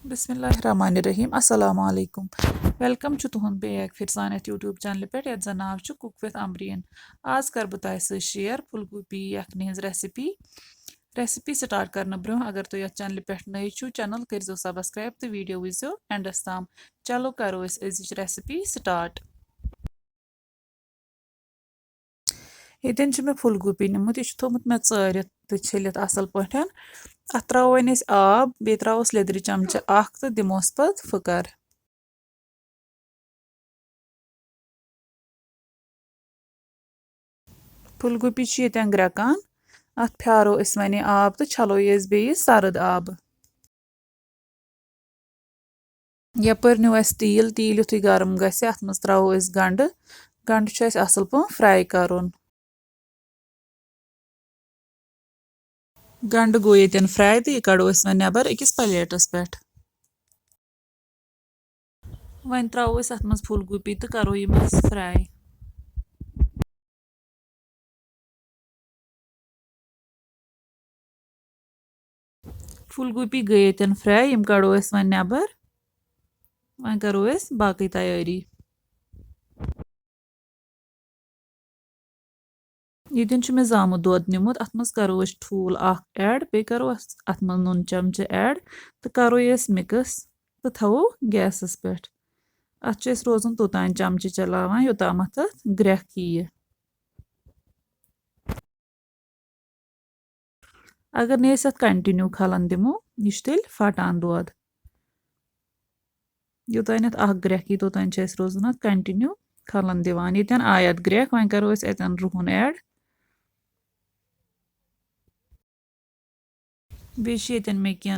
बिस्मिल्लाहिर्रहमानिर्रहीम अस्सलाम वालेकुम वेलकम तुहद बैक फिर सान यूट्यूब चैनल पे ये जन नाव कुक विथ अमरीन। आज कर बह तह शेयर फुलगोबी यखनी हज रेसिपी स्टार्ट करने ब्रो अगर तुम ये चैनल पे नई छो चैनल करो सब्सक्राइब तो वीडियो वो एंडस तम। चलो करो अजिच रेसिपी स्टार्ट। ये मे फुलगोबी निमुत यह थोमुत मे चारित तो छलित असल पे अत त्रो आब बे त्रोस लेदर चमचा तो दिमोस पत फुकर। फुलगोबी ये ग्रेकान अत फ्यारो वने आब तो छलो बे सर्द आब। यपर न्यू तील तील युथु गरम गसे अत मज त्रो गंड गंड असल पे फ्राई करुन। गंड गो ये फ्राई तो यह कड़ो वो नबर अकिस प्लेटस पे। वन त्रो अत मज फुलगोबी तो करो यम फ्राई। फुलगोबी गई ये फ्राई यम कड़ो वो नबर। वन करो बाकी तैयारी। ये मे जामुत दोद निमुत अत मज करो ठूल ऐड बे करो अत मज नून चमचे ऐड तो करो मिक्स तो थो गैसस पे। अत रोजन तोतान चमचे चलावान योताम अत ग्रेख यी। अगर ने अत कंटिन्यू खलन दिमो यह तेल फटान दोद योतान ग्रेख यी तोतान रोजन अत कंटिन्यू खलन दिवान। ये आय अत ग्रेख वन करो अतन रुहन ऐड बेन मे कह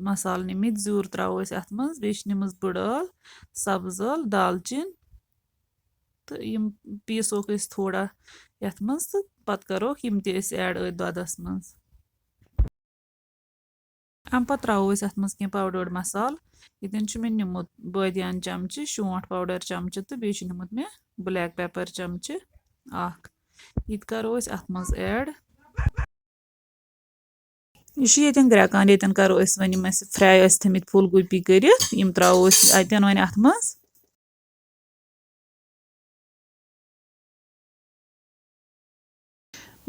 मसाल निमित जूर त्रो अत मज बे निमज बड़ ٲल सब्ज ٲल दालचीन तो यम पीसोक थोड़ा यथ मज तो पत करो यम ऐड दोदस मज। अम पत त्रो अत मज कह पाउडर्ड मसाल ये मे निमुत बदियान चमचे शोंठ पाउडर चमचे तो बे निमुत मे ब्लैक पेपर चमचे ये करो अत मज ऐड। यह ग्रेकान ये करो वन फ्राई थमित फुलगोबी कर त्रो अतन वन अत मज।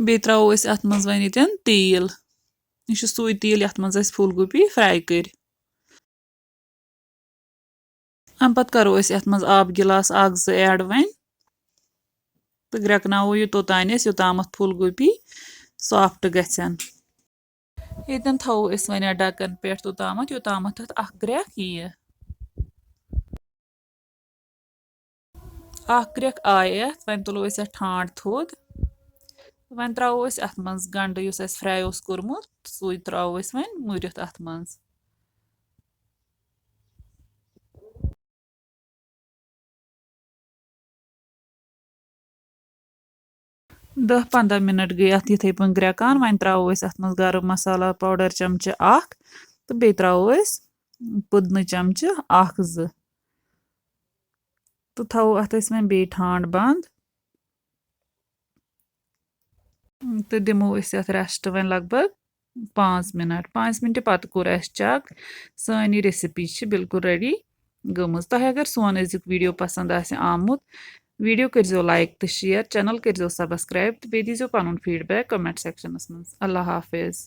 बे त्रो अत मज वन ये तेल यह सुई तेल यथ मज फुलगोबी फ्राई कर। अम पत करो अत मज आब गिलास ऐड वन तो ग्रेकनावो यह तोतान योताम फुलगोबी सॉफ्ट गन। ये थो वन ढकन पे तोताम योताम ग्रेख यी। ग्रेख आय वन तुलो ठांड थोद वन त्रो अत मज गंड फ्राई कोरमुत सू त्रो वन मुरित अत मज। 10-15 मिनट गई अत इथे पे ग्रेकान वन त्रो अत मज गरम मसाला पाउडर चमचे तो बे त्रो पुदन चमचे 1-2 तो थो अत वन बे ठांड बंद तो दिमो अत रेस्ट वन लगभग 5 मिनट पत कोर चेक सान यह रेसिपी बिल्कुल रेडी गमज। तह अगर सोन अजुक वीडियो पसंद आमुत वीडियो करो लाइक तो शेयर चैनल करो सब्सक्राइब तो बे दीजो पन फीडबैक कमेंट सेक्शनस मज। अल्लाह हाफिज।